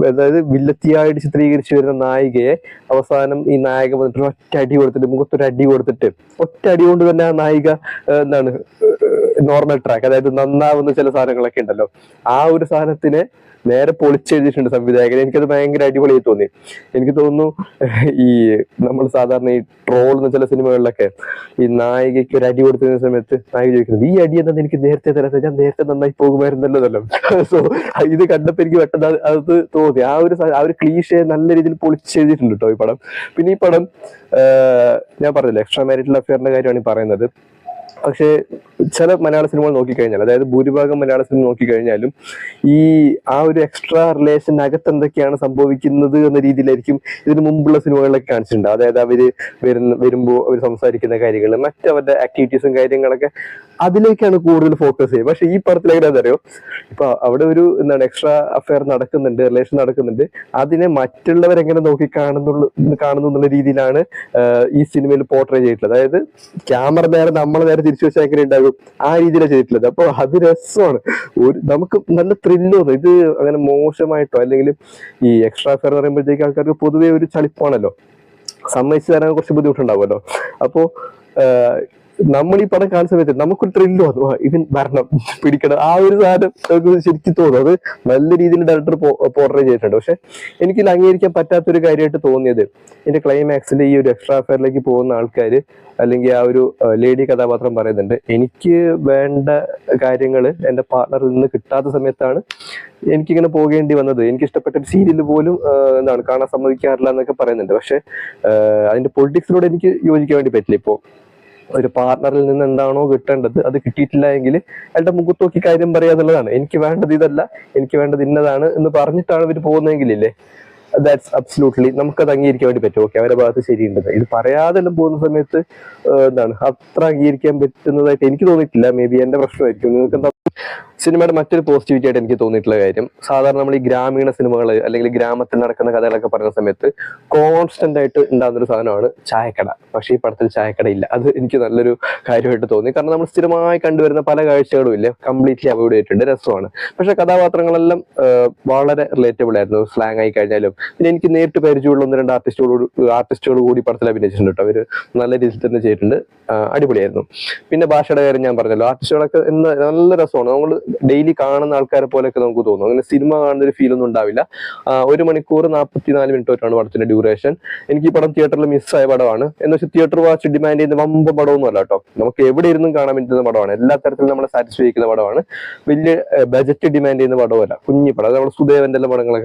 അതായത് വില്ലത്തിയായിട്ട് ചിത്രീകരിച്ചു വരുന്ന നായികയെ അവസാനം ഈ നായക വന്നിട്ട് ഒറ്റ അടി കൊടുത്തിട്ട്, മുഖത്തൊരു അടി കൊടുത്തിട്ട്, ഒറ്റ അടി കൊണ്ട് തന്നെ ആ നായിക എന്താണ് നോർമൽ ട്രാക്ക്, അതായത് നന്നാവുന്ന ചില സാധനങ്ങളൊക്കെ ഉണ്ടല്ലോ, ആ ഒരു സാധനത്തിനെ നേരെ പൊളിച്ചെഴുതിയിട്ടുണ്ട് സംവിധായകൻ. എനിക്കത് ഭയങ്കര അടിപൊളിയായി തോന്നി. എനിക്ക് തോന്നുന്നു ഈ നമ്മൾ സാധാരണ ഈ ട്രോൾ എന്ന ചില സിനിമകളിലൊക്കെ ഈ നായികയ്ക്ക് ഒരു അടി കൊടുത്തിരുന്ന സമയത്ത് നായിക ചോദിക്കുന്നത്, ഈ അടി എന്താ എനിക്ക് നേരത്തെ തരാത്ത, ഞാൻ നേരത്തെ നന്നായി പോകുമായിരുന്നല്ലോ. സോ ഇത് കണ്ടപ്പോ എനിക്ക് പെട്ടെന്ന് അത് തോന്നി. ആ ഒരു ക്ലീഷയെ നല്ല രീതിയിൽ പൊളിച്ചെഴുതിയിട്ടുണ്ട് കേട്ടോ ഈ പടം. പിന്നെ ഈ പടം ഞാൻ പറഞ്ഞില്ല, എക്സ്ട്രാ മാരിറ്റൽ അഫെയറിന്റെ കാര്യമാണ് ഈ പറയുന്നത്. പക്ഷേ ചില മലയാള സിനിമകൾ നോക്കിക്കഴിഞ്ഞാൽ, അതായത് ഭൂരിഭാഗം മലയാള സിനിമ നോക്കിക്കഴിഞ്ഞാലും ഈ ആ ഒരു എക്സ്ട്രാ റിലേഷനകത്ത് എന്തൊക്കെയാണ് സംഭവിക്കുന്നത് എന്ന രീതിയിലായിരിക്കും ഇതിനു മുമ്പുള്ള സിനിമകളിലൊക്കെ കാണിച്ചിട്ടുണ്ട്. അതായത് വരുമ്പോൾ അവർ സംസാരിക്കുന്ന കാര്യങ്ങൾ, മറ്റവരുടെ ആക്ടിവിറ്റീസും കാര്യങ്ങളൊക്കെ അതിലേക്കാണ് കൂടുതൽ ഫോക്കസ് ചെയ്യുക. പക്ഷെ ഈ പടത്തിൽ എങ്ങനെയാണെന്ന് അറിയോ, ഇപ്പൊ അവിടെ ഒരു എക്സ്ട്രാ അഫെയർ നടക്കുന്നുണ്ട്, റിലേഷൻ നടക്കുന്നുണ്ട്, അതിനെ മറ്റുള്ളവരെങ്ങനെ കാണുന്നു എന്നുള്ള രീതിയിലാണ് ഈ സിനിമയിൽ പോർട്രേ ചെയ്തിട്ടുള്ളത്. അതായത് ക്യാമറ നേരെ നമ്മളെ നേരെ തിരിച്ചു വെച്ചാൽ എങ്ങനെ ഉണ്ടാകും, ആ രീതിയിലാണ് ചെയ്തിട്ടുള്ളത്. അപ്പൊ അത് രസമാണ്, നമുക്ക് നല്ല ത്രില്ലും. ഇത് അങ്ങനെ മോശമായിട്ടോ അല്ലെങ്കിൽ ഈ എക്സ്ട്രാ അഫെയർ എന്ന് പറയുമ്പോഴത്തേക്ക് ആൾക്കാർക്ക് പൊതുവെ ഒരു ചളിപ്പാണല്ലോ, സമ്മതിച്ചു തരാൻ കുറച്ച് ബുദ്ധിമുട്ടുണ്ടാവുമല്ലോ. അപ്പോ നമ്മൾ ഈ പടം കാണുന്ന സമയത്ത് നമുക്കൊരു ത്രില്ലും അത് ഇവൻ വരണം, പിടിക്കണം, ആ ഒരു സാധനം നമുക്ക് ശരിക്കും തോന്നും. അത് നല്ല രീതിയിൽ ഡയറക്ടർ പോർട്രേ ചെയ്തിട്ടുണ്ട്. പക്ഷെ എനിക്കിത് അംഗീകരിക്കാൻ പറ്റാത്തൊരു കാര്യമായിട്ട് തോന്നിയത്, ഇതിന്റെ ക്ലൈമാക്സിന്റെ ഈ ഒരു എക്സ്ട്രാ അഫെയറിലേക്ക് പോകുന്ന ആൾക്കാർ അല്ലെങ്കിൽ ആ ഒരു ലേഡി കഥാപാത്രം പറയുന്നുണ്ട്, എനിക്ക് വേണ്ട കാര്യങ്ങൾ എൻ്റെ പാർട്ണറിൽ നിന്ന് കിട്ടാത്ത സമയത്താണ് എനിക്കിങ്ങനെ പോകേണ്ടി വന്നത്, എനിക്ക് ഇഷ്ടപ്പെട്ട ഒരു സീരിയൽ പോലും കാണാൻ സമ്മതിക്കാറില്ല എന്നൊക്കെ പറയുന്നുണ്ട്. പക്ഷെ അതിന്റെ പൊളിറ്റിക്സിനോട് എനിക്ക് യോജിക്കാൻ വേണ്ടി പറ്റില്ല. ഇപ്പോൾ ഒരു പാർട്ണറിൽ നിന്ന് എന്താണോ കിട്ടേണ്ടത് അത് കിട്ടിയിട്ടില്ല എങ്കിൽ അയാളുടെ മുഖത്ത് നോക്കി കാര്യം പറയുക എന്നുള്ളതാണ്. എനിക്ക് വേണ്ടത് ഇതല്ല, എനിക്ക് വേണ്ടത് ഇന്നതാണ് എന്ന് പറഞ്ഞിട്ടാണ് ഇവർ പോകുന്നതെങ്കിലില്ലേ, ദാറ്റ്സ് അബ്സല്യൂട്ട്ലി നമുക്കത് അംഗീകരിക്കാൻ വേണ്ടി പറ്റും. ഓക്കെ, അവരുടെ ഭാഗത്ത് ശരിയുണ്ട്. ഇത് പറയാതെല്ലാം പോകുന്ന സമയത്ത് അത്ര അംഗീകരിക്കാൻ പറ്റുന്നതായിട്ട് എനിക്ക് തോന്നിയിട്ടില്ല. മേ ബി എന്റെ പ്രശ്നമായിരിക്കും. നിങ്ങൾക്ക് എന്താ സിനിമയുടെ മറ്റൊരു പോസിറ്റിവിറ്റി ആയിട്ട് എനിക്ക് തോന്നിയിട്ടുള്ള കാര്യം, സാധാരണ നമ്മൾ ഈ ഗ്രാമീണ സിനിമകൾ അല്ലെങ്കിൽ ഗ്രാമത്തിൽ നടക്കുന്ന കഥകളൊക്കെ പറയുന്ന സമയത്ത് കോൺസ്റ്റന്റ് ആയിട്ട് ഉണ്ടാകുന്ന ഒരു സാധനമാണ് ചായക്കട. പക്ഷേ ഈ പടത്തിൽ ചായക്കട ഇല്ല. അത് എനിക്ക് നല്ലൊരു കാര്യമായിട്ട് തോന്നി. കാരണം നമ്മൾ സ്ഥിരമായി കണ്ടുവരുന്ന പല കാഴ്ചകളും ഇല്ലേ, കംപ്ലീറ്റ്ലി അവോയ്ഡ് ചെയ്തിട്ടുണ്ട്. രസമാണ്. പക്ഷെ കഥാപാത്രങ്ങളെല്ലാം വളരെ റിലേറ്റബിൾ ആയിരുന്നു, സ്ലാങ് ആയി കഴിഞ്ഞാലും. പിന്നെ എനിക്ക് നേരിട്ട് പരിചയമുള്ള 1-2 ആർട്ടിസ്റ്റുകൾ കൂടി പടത്തിൽ അഭിനയിച്ചിട്ടുണ്ട് കേട്ടോ. അവര് നല്ല രീതിയിൽ തന്നെ ചെയ്തിട്ടുണ്ട്, അടിപൊളിയായിരുന്നു. പിന്നെ ഭാഷയുടെ കാര്യം ഞാൻ പറഞ്ഞല്ലോ, ആർട്ടിസ്റ്റുകളൊക്കെ നല്ല രസമാണ്. നമ്മൾ ഡെയിലി കാണുന്ന ആൾക്കാരെ പോലെയൊക്കെ നമുക്ക് തോന്നും. അങ്ങനെ സിനിമ കാണുന്ന ഒരു ഫീൽ ഒന്നും ഉണ്ടാവില്ല. 1 മണിക്കൂർ 44 മിനിറ്റോട്ടാണ് പടത്തിന്റെ ഡ്യൂറേഷൻ. എനിക്ക് ഈ പടം തിയേറ്ററിൽ മിസ്സായ പടമാണ്. എന്ന് വെച്ചാൽ തിയേറ്റർ വാച്ച് ഡിമാൻഡ് ചെയ്യുന്ന വമ്പ പടമൊന്നും അല്ല കേട്ടോ. നമുക്ക് എവിടെ ഇരുന്നും കാണാൻ പറ്റുന്ന പടമാണ്. എല്ലാ തരത്തിലും നമ്മളെ സാറ്റിസ്ഫൈ ചെയ്യുന്ന പടമാണ്. വലിയ ബജറ്റ് ഡിമാൻഡ് ചെയ്യുന്ന പടമല്ല, കുഞ്ഞി പടം. അത് നമ്മുടെ സുദേവന്റെ എല്ലാ പടങ്ങളൊക്കെ